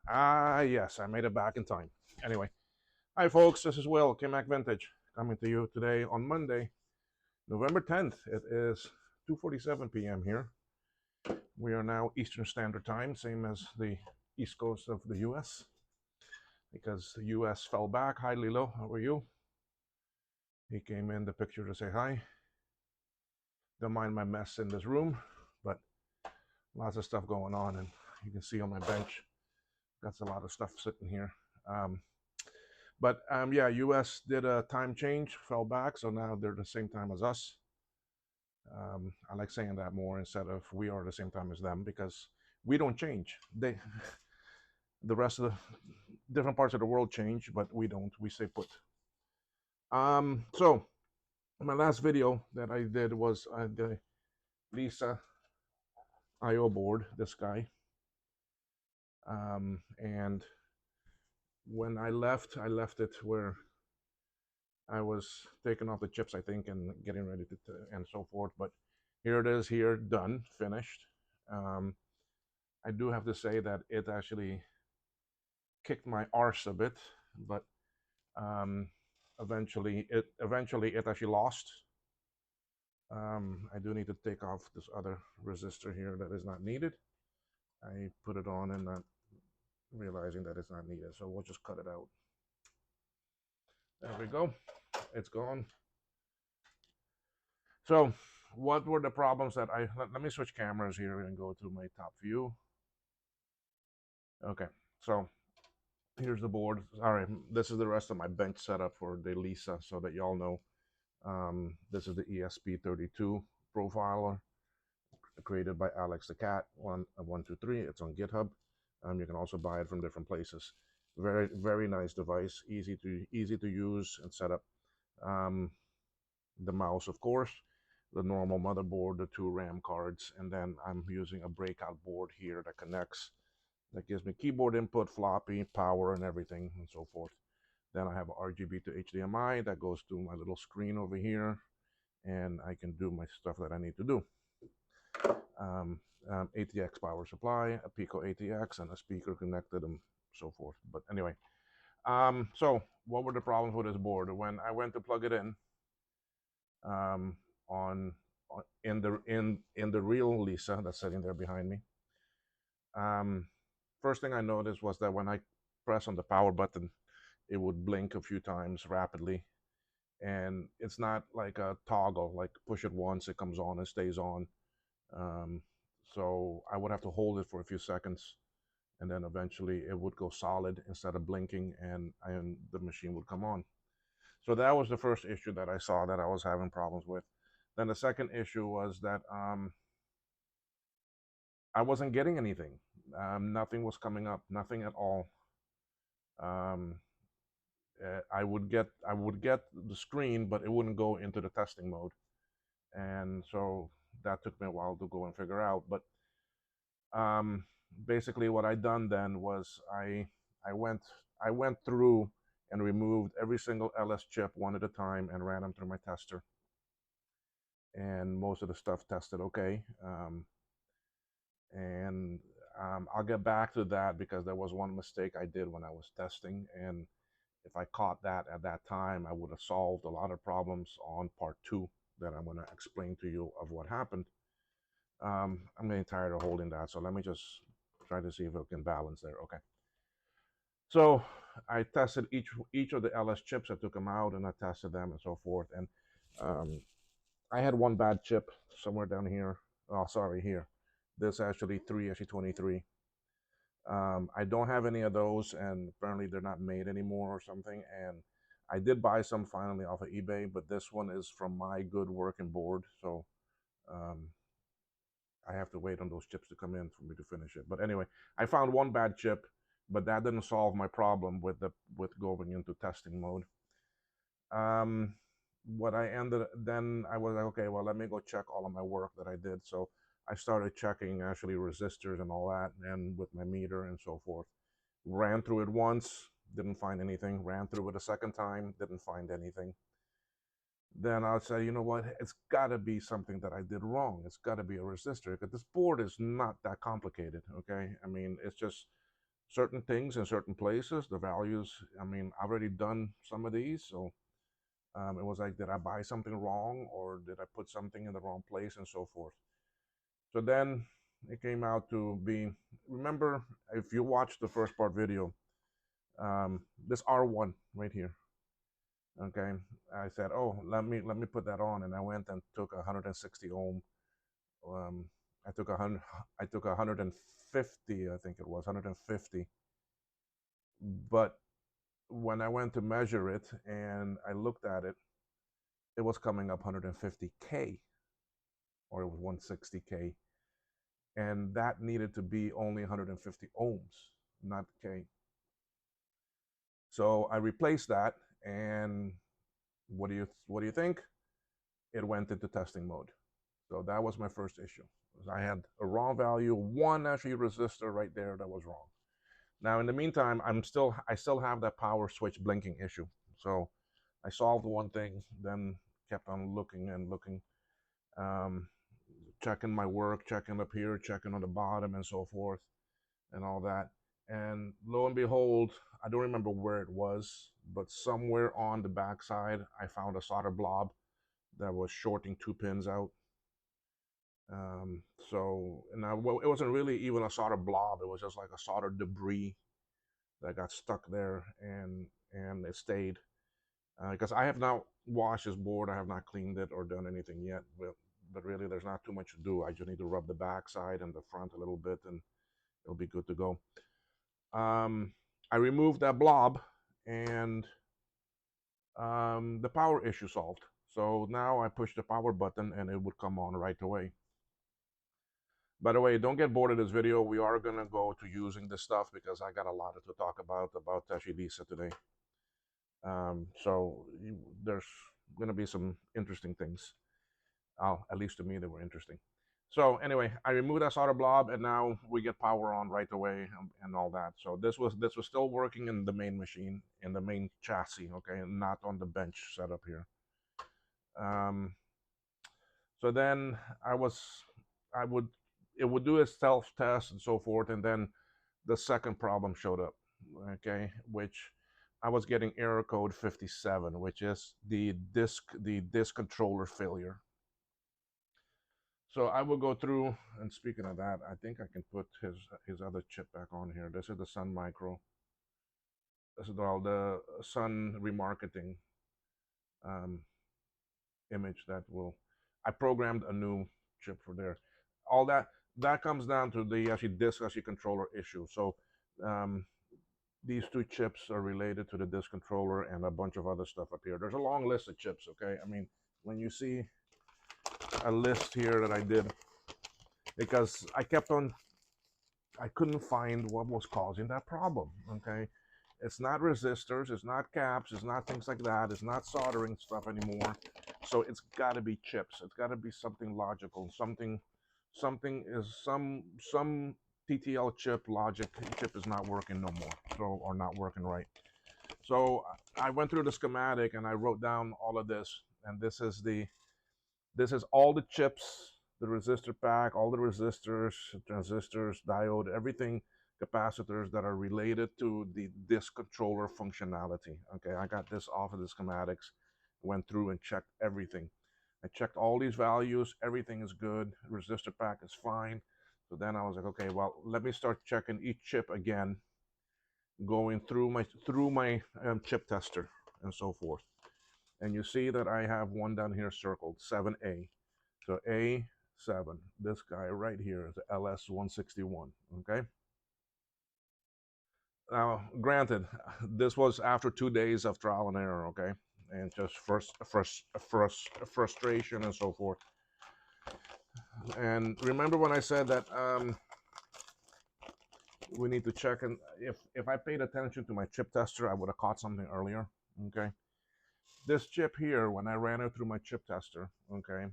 Yes, I made it back in time. Anyway, hi folks, this is Will, KMAC Vintage, coming to you today on Monday, November 10th. It is 2:47 p.m. here. We are now Eastern Standard Time, same as the East Coast of the U.S., because the U.S. fell back. Hi, Lilo, how are you? He came in the picture to say hi. Don't mind my mess in this room, but lots of stuff going on, and you can see on my bench, got a lot of stuff sitting here. Um, But yeah, US did a time change, fell back, so now they're the same time as us. I like saying that more instead of we are the same time as them because we don't change. The rest of the different parts of the world change, but we don't. We stay put. So my last video that I did was the Lisa IO board, this guy. And when I left it where I was taking off the chips, I think, and getting ready to and so forth. But here it is, here done, finished. Um, I do have to say that it actually kicked my arse a bit, but um, eventually it actually lost. I do need to take off this other resistor here that is not needed. I put it on and not realizing that it's not needed, so we'll just cut it out. There we go. It's gone. So, what were the problems that let me switch cameras here and go to my top view. Okay, so here's the board. All right, this is the rest of my bench setup for the Lisa, so that y'all know. This is the ESP32 profiler created by Alex the Cat 123. It's on GitHub. You can also buy it from different places. Very nice device, easy to use and set up. The mouse, of course, the normal motherboard, the two RAM cards, and then I'm using a breakout board here that connects, that gives me keyboard input, floppy, power, and everything, and so forth. Then I have RGB to HDMI that goes to my little screen over here, and I can do my stuff that I need to do. ATX power supply, a Pico ATX, and a speaker connected, and so forth. But anyway, so what were the problems with this board? When I went to plug it in, um, on in the real Lisa that's sitting there behind me. First thing I noticed was that when I press on the power button, it would blink a few times rapidly, and it's not like a toggle, like push it once, it comes on and stays on. Um, so I would have to hold it for a few seconds, and then eventually it would go solid instead of blinking, and the machine would come on. So that was the first issue that I saw that I was having problems with. Then the second issue was that I wasn't getting anything. Nothing was coming up, nothing at all. Um, I would get the screen, but it wouldn't go into the testing mode, and so that took me a while to go and figure out. But um, basically, what I done then was I went I went through and removed every single LS chip one at a time and ran them through my tester, and most of the stuff tested okay. And I'll get back to that because there was one mistake I did when I was testing, and if I caught that at that time, I would have solved a lot of problems on part two that I'm going to explain to you of what happened. I'm getting tired of holding that, so let me just try to see if it can balance there. Okay. So I tested each of the LS chips. I took them out and I tested them and so forth. And um, I had one bad chip somewhere down here. Oh, sorry, here. This actually 3 23. I don't have any of those, and apparently they're not made anymore or something. And I did buy some finally off of eBay, but this one is from my good working board, so um, I have to wait on those chips to come in for me to finish it. But anyway, I found one bad chip, but that didn't solve my problem with going into testing mode. Um, what I ended then I was like, okay, well, let me go check all of my work that I did. So I started checking actually resistors and all that, and with my meter and so forth. Ran through it once, didn't find anything. Ran through it a second time, didn't find anything. Then I'll say, you know what? It's got to be something that I did wrong. It's got to be a resistor because this board is not that complicated. Okay, I mean, it's just certain things in certain places, the values, I mean, I've already done some of these, so it was like, did I buy something wrong, or did I put something in the wrong place, and so forth. So then it came out to be, remember, if you watched the first part video, this R1 right here, okay, I said, oh, let me put that on, and I went and took 160 ohm. um, I took 100, I took 150, I think it was 150. But when I went to measure it and I looked at it, it was coming up 150K, or it was 160K, and that needed to be only 150 ohms, not K. So I replaced that, and what do you think? It went into testing mode. So that was my first issue. I had a wrong value, one actually resistor right there that was wrong. Now in the meantime, I still have that power switch blinking issue. So I solved one thing, then kept on looking and looking, um, checking my work, checking up here, checking on the bottom, and so forth, and all that. And lo and behold, I don't remember where it was, but somewhere on the backside, I found a solder blob that was shorting 2 pins out. So, and well, it wasn't really even a solder blob; it was just like a solder debris that got stuck there, and it stayed. Because I have not washed this board, I have not cleaned it or done anything yet. But really, there's not too much to do. I just need to rub the back side and the front a little bit, and it'll be good to go. I removed that blob, and the power issue solved. So now I push the power button, and it would come on right away. By the way, don't get bored of this video. We are going to go to using this stuff because I got a lot to talk about Tashilisa today. So there's going to be some interesting things. At least to me, they were interesting. So anyway, I removed that solder blob, and now we get power on right away, and all that. So this was still working in the main machine, in the main chassis, okay, and not on the bench setup here. So then it would do a self test and so forth, and then the second problem showed up, okay, which I was getting error code 57, which is the disk controller failure. So I will go through, and speaking of that, I think I can put his other chip back on here. This is the Sun Micro. This is all the Sun remarketing image that will. I programmed a new chip for there. All that comes down to the disk controller issue. So these two chips are related to the disk controller and a bunch of other stuff up here. There's a long list of chips. Okay, I mean, when you see a list here that I did, because I couldn't find what was causing that problem. Okay, it's not resistors, it's not caps, it's not things like that, it's not soldering stuff anymore. So it's got to be chips. It's got to be something logical. Something is some TTL chip logic chip is not working no more, so, or not working right. So I went through the schematic and I wrote down all of this, and this is all the chips, the resistor pack, all the resistors, transistors, diode, everything, capacitors that are related to the disk controller functionality. Okay, I got this off of the schematics, went through and checked everything. I checked all these values, everything is good, resistor pack is fine. So then I was like, okay, well, let me start checking each chip again, going through my chip tester and so forth. And you see that I have one down here circled, 7A. So A7, this guy right here is the LS161, okay? Now, granted, this was after 2 days of trial and error, okay? And just frustration and so forth. And remember when I said that we need to check, and if I paid attention to my chip tester, I would have caught something earlier, okay? This chip here, when I ran it through my chip tester, okay,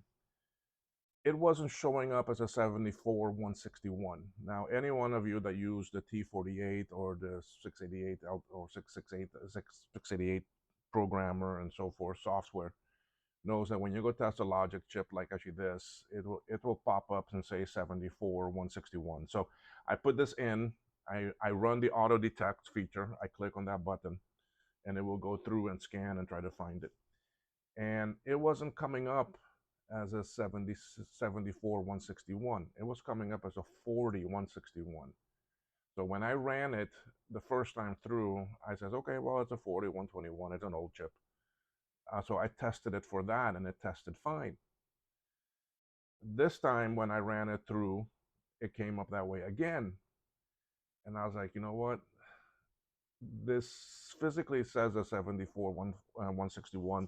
it wasn't showing up as a 74-161. Now, any one of you that use the T48 or the 688 or 688 programmer and so forth software knows that when you go test a logic chip like actually this, it will pop up and say 74-161. So I put this in, I run the auto detect feature. I click on that button, and it will go through and scan and try to find it. And it wasn't coming up as a 70, 74 161. It was coming up as a 40 161. So when I ran it the first time through, I says, okay, well, it's a 40 121. It's an old chip. So I tested it for that, and it tested fine. This time when I ran it through, it came up that way again. And I was like, you know what? This physically says a 74 161.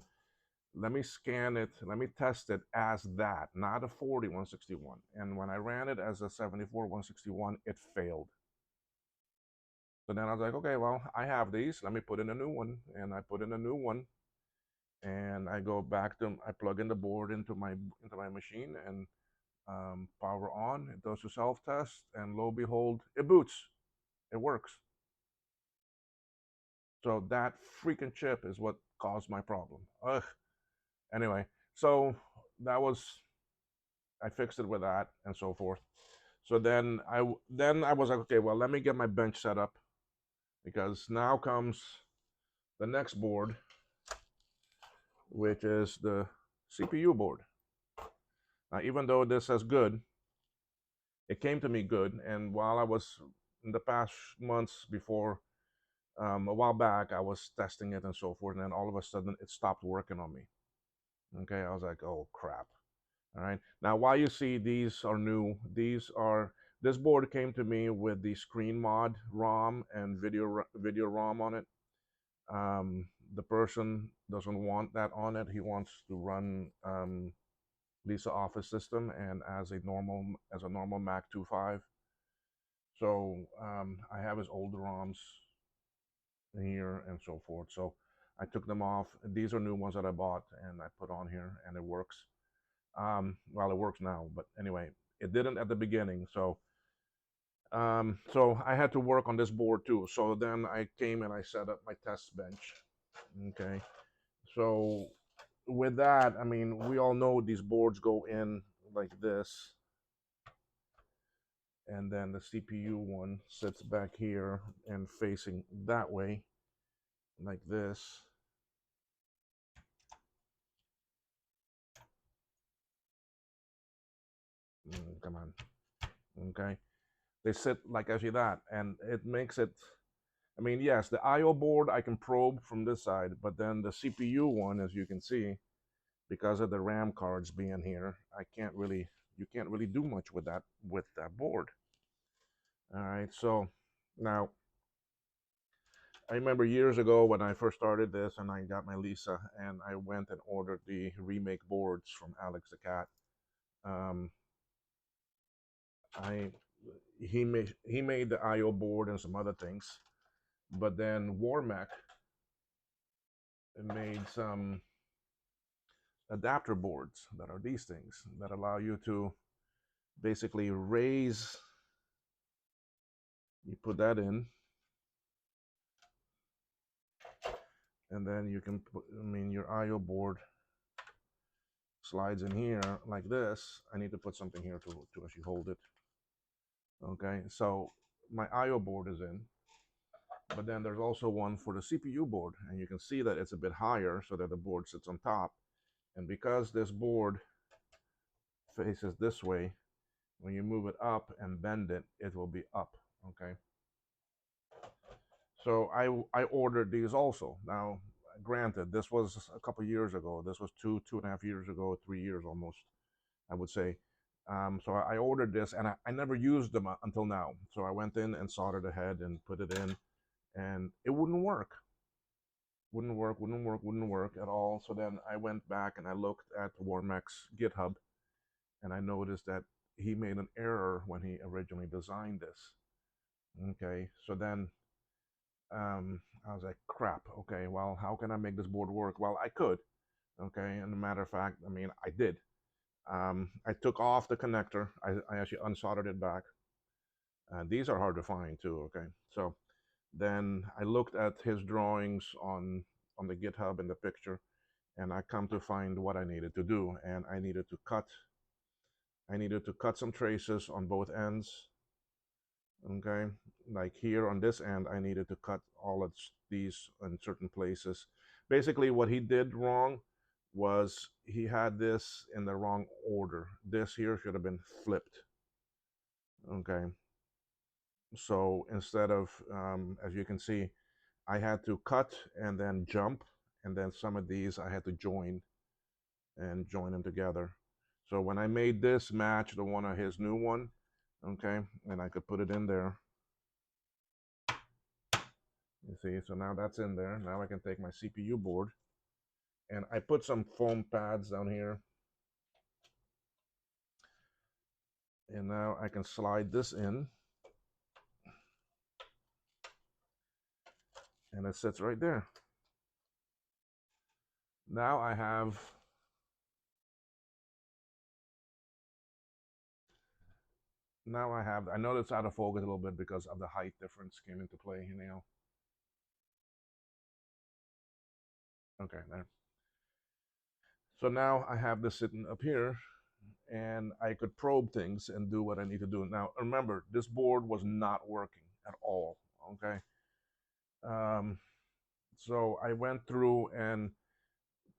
Let me scan it, let me test it as that, not a 40 161. And when I ran it as a 74 161, it failed. So then I was like, okay, well, I have these. Let me put in a new one. And I put in a new one. And I go back to, I plug in the board into my machine, and power on. It does a self test, and lo and behold, it boots. It works. So that freaking chip is what caused my problem. Ugh. Anyway, so that was, I fixed it with that and so forth. So then I was like, okay, well, let me get my bench set up, because now comes the next board, which is the CPU board. Now, even though this says good, it came to me good, and while I was in the past months before, a while back, I was testing it and so forth, and then all of a sudden it stopped working on me. Okay, I was like, oh crap. All right. Now, while you see these are new, this board came to me with the Screen Mod ROM and video ROM on it. The person doesn't want that on it. He wants to run Lisa Office System and as a normal Mac 2.5. So I have his old ROMs here and so forth. So I took them off. These are new ones that I bought and I put on here, and it works. Well, it works now, but anyway, it didn't at the beginning. So I had to work on this board too. So then I came and I set up my test bench. Okay. So with that, I mean, we all know these boards go in like this, and then the CPU one sits back here and facing that way, like this. Come on. Okay. They sit like actually that, and it makes it. I mean, yes, the I/O board I can probe from this side, but then the CPU one, as you can see, because of the RAM cards being here, you can't really do much with that board. All right, so now I remember years ago when I first started this, and I got my Lisa, and I went and ordered the remake boards from Alex the Cat. Um, I he made the I/O board and some other things, but then Warmac made some adapter boards that are these things that allow you to basically raise. You put that in, and then you can put, I mean, your I/O board slides in here like this. I need to put something here to actually hold it. Okay, so my I/O board is in, but then there's also one for the CPU board, and you can see that it's a bit higher so that the board sits on top. And because this board faces this way, when you move it up and bend it, it will be up. Okay. So I ordered these also. Now, granted, this was a couple years ago. This was 2.5 years ago, 3 years almost, I would say. So I ordered this, and I never used them until now. So I went in and soldered the head and put it in, and it wouldn't work. Wouldn't work at all. So then I went back and I looked at Warmac's GitHub, and I noticed that he made an error when he originally designed this. Okay, so then I was like, crap. Okay, well, how can I make this board work? Well, I could. Okay, and a matter of fact, I mean, I did. I took off the connector. I actually unsoldered it back. These are hard to find too. Okay, so then I looked at his drawings on the GitHub in the picture, and I come to find what I needed to do, and I needed to cut some traces on both ends. Okay, like here on this end, I needed to cut all of these in certain places. Basically, what he did wrong was he had this in the wrong order. This here should have been flipped. Okay, so instead of, as you can see, I had to cut and then jump, and then some of these I had to join and join them together. So when I made this match the one of his new one, okay, and I could put it in there. You see, so now that's in there. Now I can take my CPU board and I put some foam pads down here. And now I can slide this in and it sits right there. Now I have I know it's out of focus a little bit because of the height difference came into play now. Okay, there. So now I have this sitting up here and I could probe things and do what I need to do. Now remember, this board was not working at all. Okay. Um, so I went through and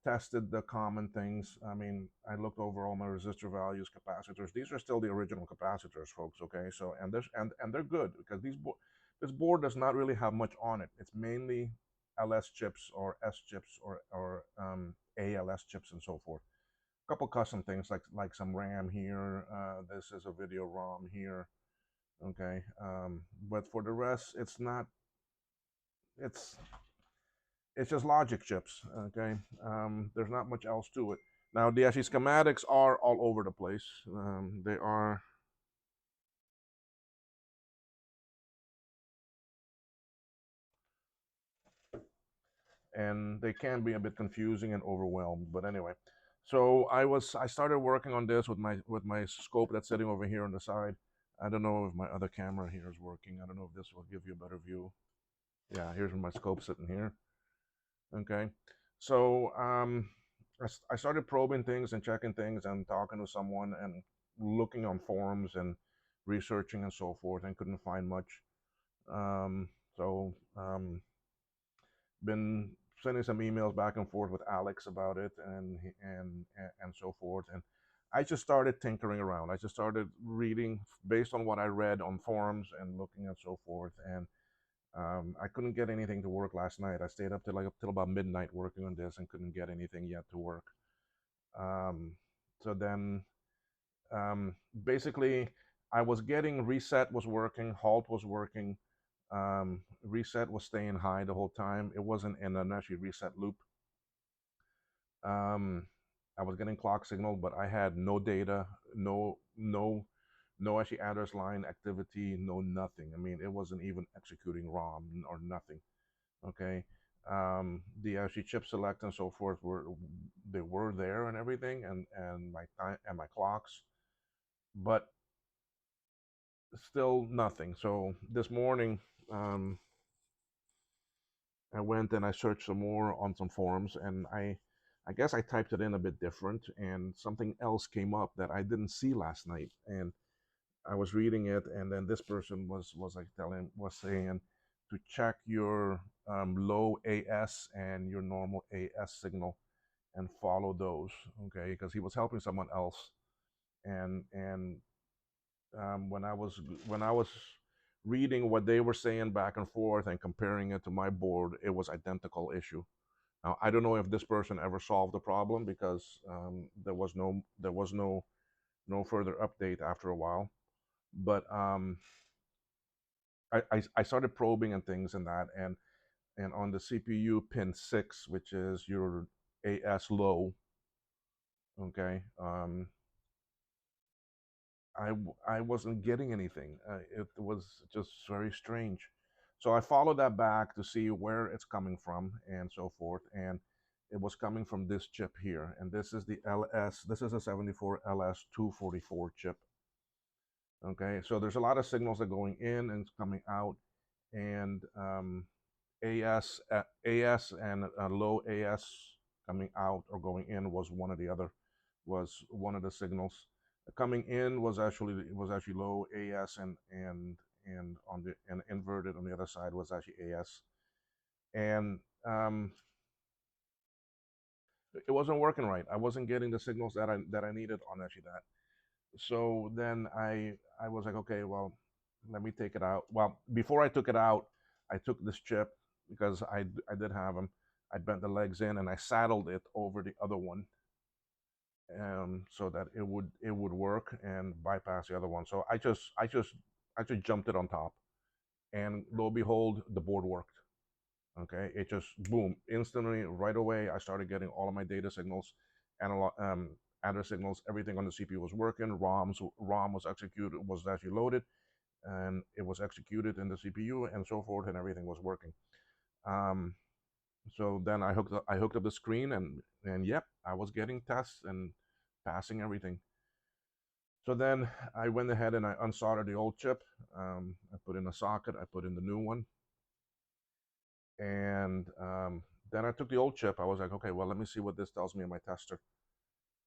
tested the common things. I mean, I looked over all my resistor values, capacitors. These are still the original capacitors, folks. Okay, so and they're good because this board does not really have much on it. It's mainly LS chips or S chips or ALS chips and so forth. A couple custom things like some RAM here. This is a video ROM here. Okay, but for the rest, it's not. It's it's just logic chips. Okay, there's not much else to it. Now the actually schematics are all over the place. They are, and they can be a bit confusing and overwhelmed. But anyway, so I started working on this with my scope that's sitting over here on the side. I don't know if my other camera here is working. I don't know if this will give you a better view. Yeah, here's my scope sitting here. Okay, so I started probing things and checking things and talking to someone and looking on forums and researching and so forth and couldn't find much. So been sending some emails back and forth with Alex about it and so forth. And I just started tinkering around. I just started reading based on what I read on forums and looking and so forth. And I couldn't get anything to work last night. I stayed up till about midnight working on this and couldn't get anything yet to work. Um, so then, basically, I was getting reset was working, halt was working, reset was staying high the whole time. It wasn't in an actually reset loop. Um, I was getting clock signal, but I had no data, no actually address line activity, no nothing. I mean, it wasn't even executing ROM or nothing. Okay, the actually chip select and so forth were there and everything, and my time and my clocks, but still nothing. So this morning, um, I went and I searched some more on some forums, and I guess I typed it in a bit different, and something else came up that I didn't see last night, and I was reading it, and then this person was like was saying to check your low AS and your normal AS signal and follow those, okay? Because he was helping someone else, and when I was reading what they were saying back and forth and comparing it to my board, it was identical issue. Now I don't know if this person ever solved the problem because there was no further update after a while, but I started probing and things and that and on the CPU pin 6, which is your AS low, okay, I wasn't getting anything. It was just very strange. So I followed that back to see where it's coming from and so forth. And it was coming from this chip here. And this is the LS, this is a 74 LS244 chip. Okay, so there's a lot of signals that are going in and coming out. And AS and low AS coming out or going in was one or the other, was one of the signals. Coming in was actually low AS and inverted on the other side was actually AS, and it wasn't working right. I wasn't getting the signals that I needed on actually that. So then I was like, okay, well, let me take it out. Well, before I took it out, I took this chip because I did have them. I bent the legs in and I saddled it over the other one, so that it would work and bypass the other one. So I just jumped it on top, and lo and behold, the board worked. Okay, it just boom instantly right away. I started getting all of my data signals, analog address signals, everything on the CPU was working. ROM was executed, was actually loaded, and it was executed in the CPU and so forth, and everything was working. Um, so then I hooked up the screen, and yep, I was getting tests and passing everything. So then I went ahead and I unsoldered the old chip. I put in a socket. I put in the new one, and then I took the old chip. I was like, okay, well, let me see what this tells me in my tester.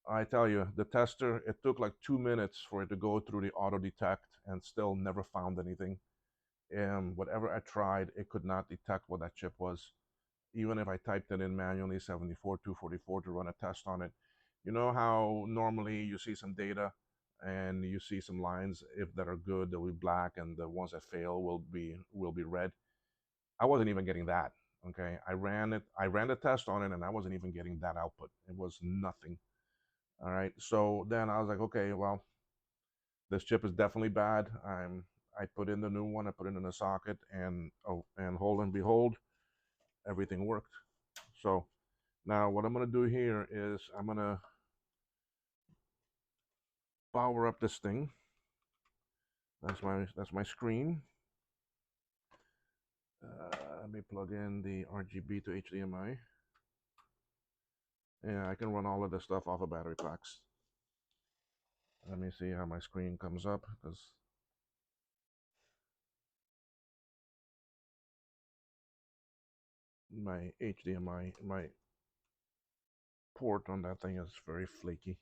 I tell you, the tester, it took like 2 minutes for it to go through the auto detect and still never found anything. And whatever I tried, it could not detect what that chip was. Even if I typed it in manually, 74244, to run a test on it. You know how normally you see some data and you see some lines, if that are good, they'll be black, and the ones that fail will be red. I wasn't even getting that. Okay, I ran the test on it, and I wasn't even getting that output. It was nothing. All right, so then I was like, okay, well, this chip is definitely bad. I put in the new one. I put it in the socket, and hold and behold, everything worked. So now what I'm gonna do here is I'm gonna power up this thing. That's my screen. Let me plug in the RGB to HDMI. Yeah, I can run all of this stuff off of battery packs. Let me see how my screen comes up, because my HDMI, my port on that thing is very flaky.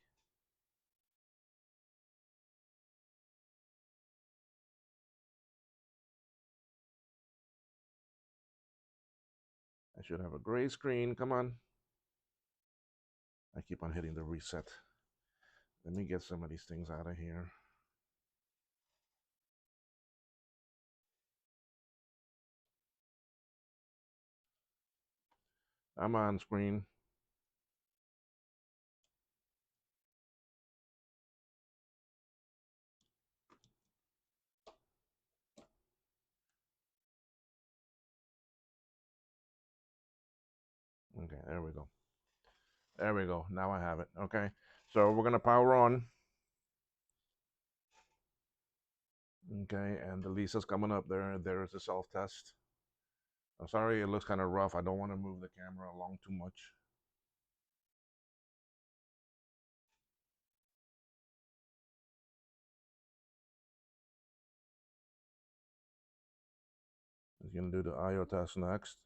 I should have a gray screen. Come on. I keep on hitting the reset. Let me get some of these things out of here. I'm on screen. Okay, there we go. There we go. Now I have it. Okay, so we're gonna power on. Okay, and the Lisa's coming up there. There's the self test. I'm sorry, it looks kind of rough. I don't want to move the camera along too much. It's gonna do the IO test next.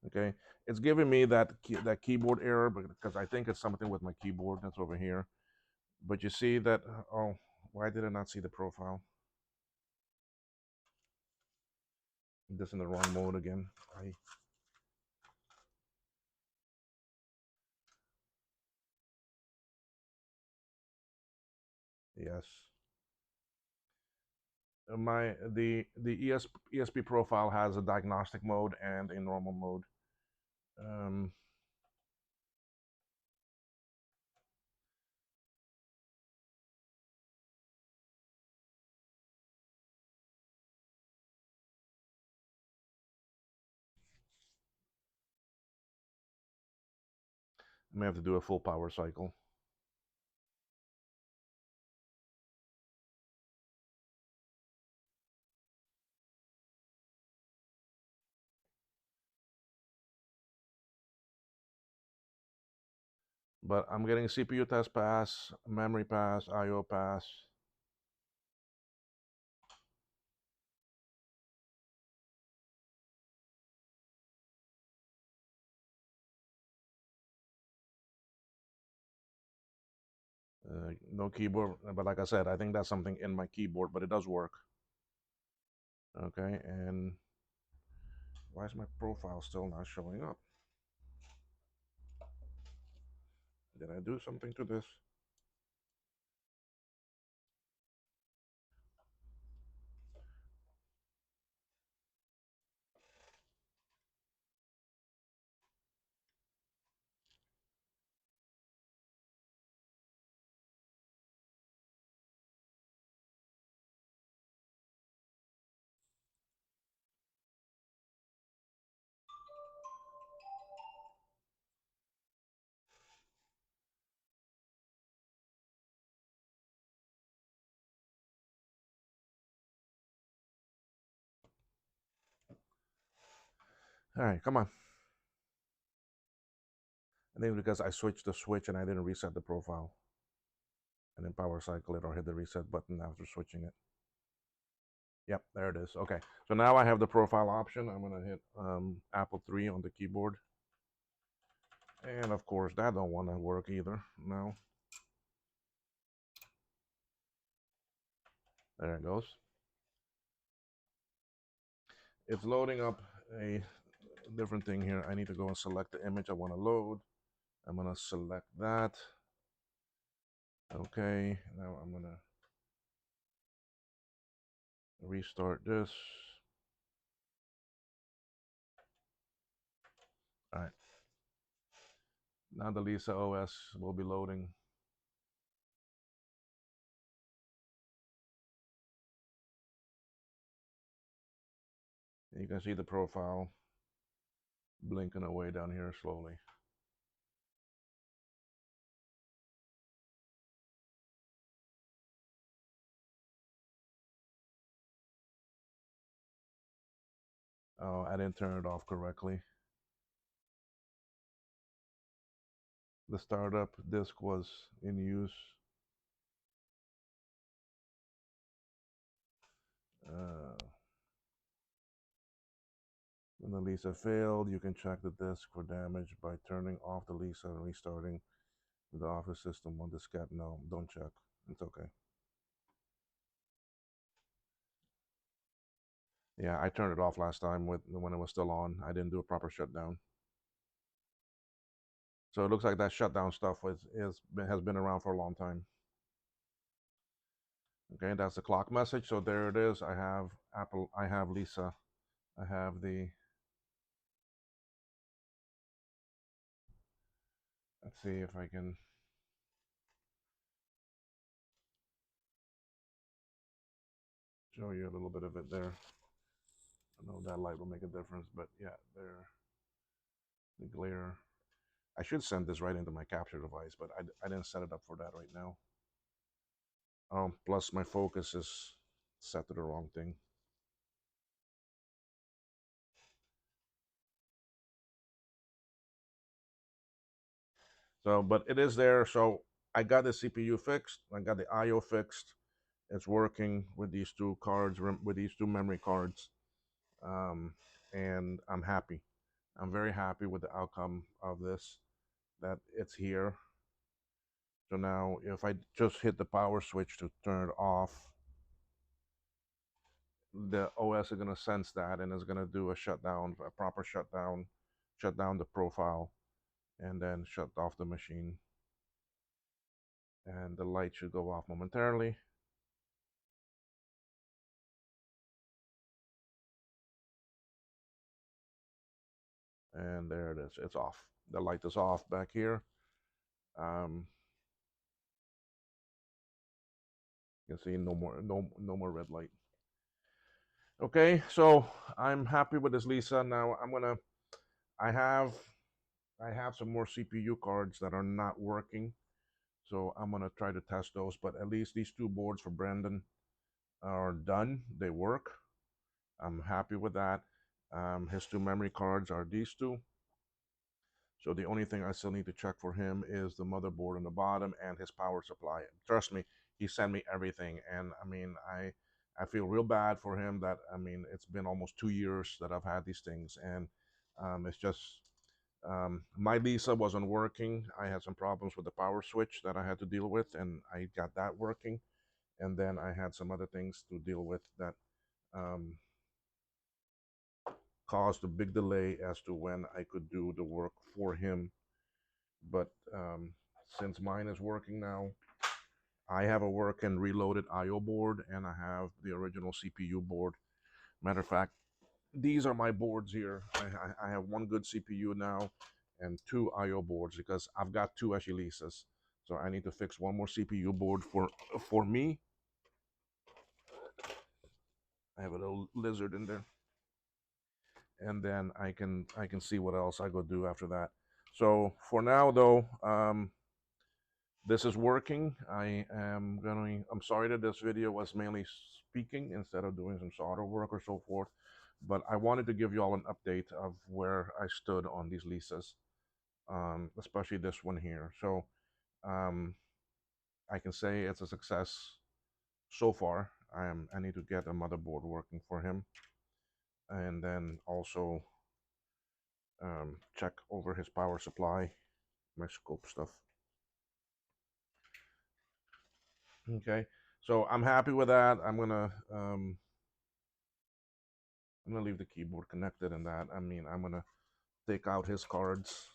Okay, it's giving me that keyboard error because I think it's something with my keyboard that's over here. But you see that? Oh, why did I not see the profile? This in the wrong mode again. Yes. My the ESP profile has a diagnostic mode and a normal mode. Um, I may have to do a full power cycle. But I'm getting CPU test pass, memory pass, IO pass. No keyboard, but like I said, I think that's something in my keyboard, but it does work. Okay, and why is my profile still not showing up? Did I do something to this? All right, come on. I think because I switched the switch and I didn't reset the profile. And then power cycle it or hit the reset button after switching it. Yep, there it is. Okay, so now I have the profile option. I'm gonna hit Apple 3 on the keyboard. And of course that don't want to work either. No. There it goes. It's loading up a different thing here. I need to go and select the image I want to load. I'm gonna select that. Okay, now I'm gonna restart this. All right. Now the Lisa OS will be loading. You can see the profile blinking away down here slowly. Oh, I didn't turn it off correctly. The startup disk was in use. When the Lisa failed, you can check the disk for damage by turning off the Lisa and restarting the office system on diskette. No, don't check. It's okay. Yeah, I turned it off last time when it was still on. I didn't do a proper shutdown. So it looks like that shutdown stuff has been around for a long time. Okay, that's the clock message. So there it is. I have Apple. I have Lisa. I have the. Let's see if I can show you a little bit of it there. I know that light will make a difference, but yeah, there. The glare. I should send this right into my capture device, but I didn't set it up for that right now. Plus my focus is set to the wrong thing. So, but it is there. So I got the CPU fixed. I got the IO fixed. It's working with these two cards, with these two memory cards, and I'm happy. I'm very happy with the outcome of this. That it's here. So now, if I just hit the power switch to turn it off, the OS is going to sense that and is going to do a shutdown, a proper shutdown, shut down the profile, and then shut off the machine. And the light should go off momentarily. And there it is. It's off. The light is off back here. Um, you can see no more red light. Okay, so I'm happy with this Lisa. Now I have I have some more CPU cards that are not working, so I'm gonna try to test those. But at least these two boards for Brandon are done. They work. I'm happy with that. His two memory cards are these two. So the only thing I still need to check for him is the motherboard on the bottom and his power supply. Trust me, he sent me everything, and I mean, I feel real bad for him that I mean it's been almost 2 years that I've had these things, and it's just my Lisa wasn't working. I had some problems with the power switch that I had to deal with, and I got that working, and then I had some other things to deal with that. Um, caused a big delay as to when I could do the work for him. But since mine is working now, I have a working reloaded IO board, and I have the original CPU board. Matter of fact, these are my boards here. I have one good CPU now and two IO boards because I've got two Agilisas. So I need to fix one more CPU board for me. I have a little lizard in there, and then I can see what else I go do after that. So for now though, this is working. I'm sorry that this video was mainly speaking instead of doing some solder work or so forth, but I wanted to give you all an update of where I stood on these leases, especially this one here. So um, I can say it's a success so far. I need to get a motherboard working for him, and then also check over his power supply, my scope stuff. Okay, so I'm happy with that. I'm gonna leave the keyboard connected and that. I mean, I'm gonna take out his cards.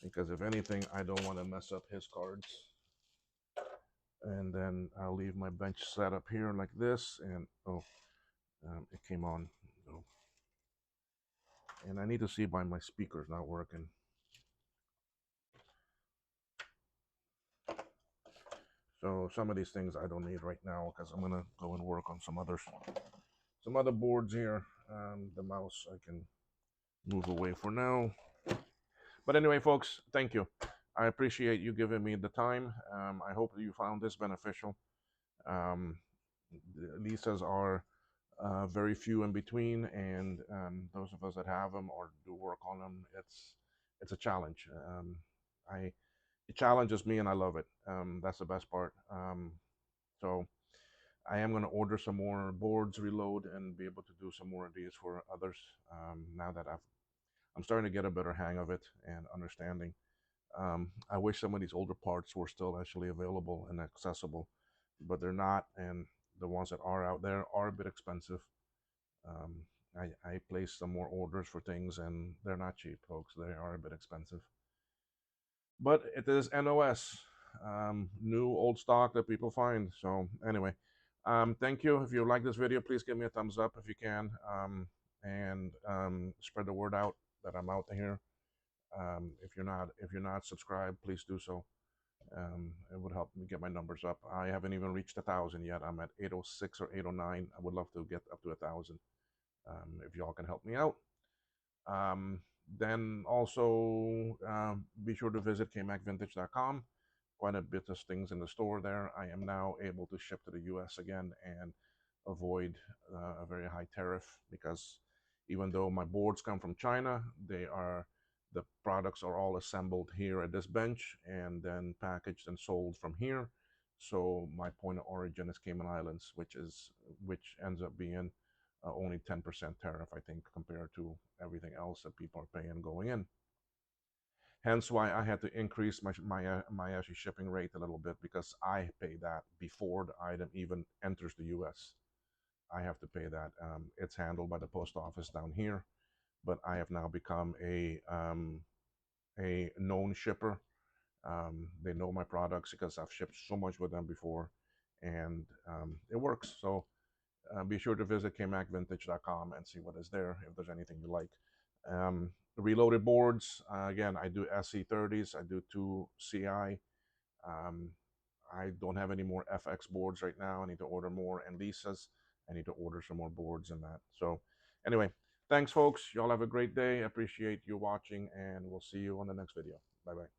Because if anything, I don't want to mess up his cards. And then I'll leave my bench set up here like this. And it came on. So, and I need to see why my speaker's not working. So some of these things I don't need right now because I'm gonna go and work on some other boards here. The mouse I can move away for now. But anyway, folks, thank you. I appreciate you giving me the time. I hope you found this beneficial. Lisas are very few in between, and those of us that have them or do work on them, it's a challenge. It challenges me, and I love it. That's the best part. So I am going to order some more boards, reload, and be able to do some more of these for others. Now that I'm starting to get a better hang of it and understanding. I wish some of these older parts were still actually available and accessible, but they're not, and the ones that are out there are a bit expensive. Um, I placed some more orders for things, and they're not cheap, folks. They are a bit expensive. But it is NOS, new old stock that people find. So anyway, thank you. If you like this video, please give me a thumbs up if you can, and spread the word out that I'm out here. If you're not subscribed, please do so. It would help me get my numbers up. I haven't even reached 1,000 yet. I'm at 806 or 809. I would love to get up to 1,000. If y'all can help me out. Then also be sure to visit kmacvintage.com. Quite a bit of things in the store there. I am now able to ship to the US again and avoid a very high tariff because even though my boards come from China, the products are all assembled here at this bench and then packaged and sold from here. So my point of origin is Cayman Islands, which ends up being only 10% tariff, I think, compared to everything else that people are paying going in. Hence why I had to increase my actually shipping rate a little bit because I pay that before the item even enters the U.S. I have to pay that. It's handled by the post office down here, but I have now become a known shipper. They know my products because I've shipped so much with them before, and it works. So be sure to visit kmacvintage.com and see what is there if there's anything you like. Reloaded boards, again, I do SC30s, I do 2 CI. I don't have any more FX boards right now. I need to order more, and Lisas. I need to order some more boards and that. So anyway, thanks folks. Y'all have a great day. Appreciate you watching, and we'll see you on the next video. Bye-bye.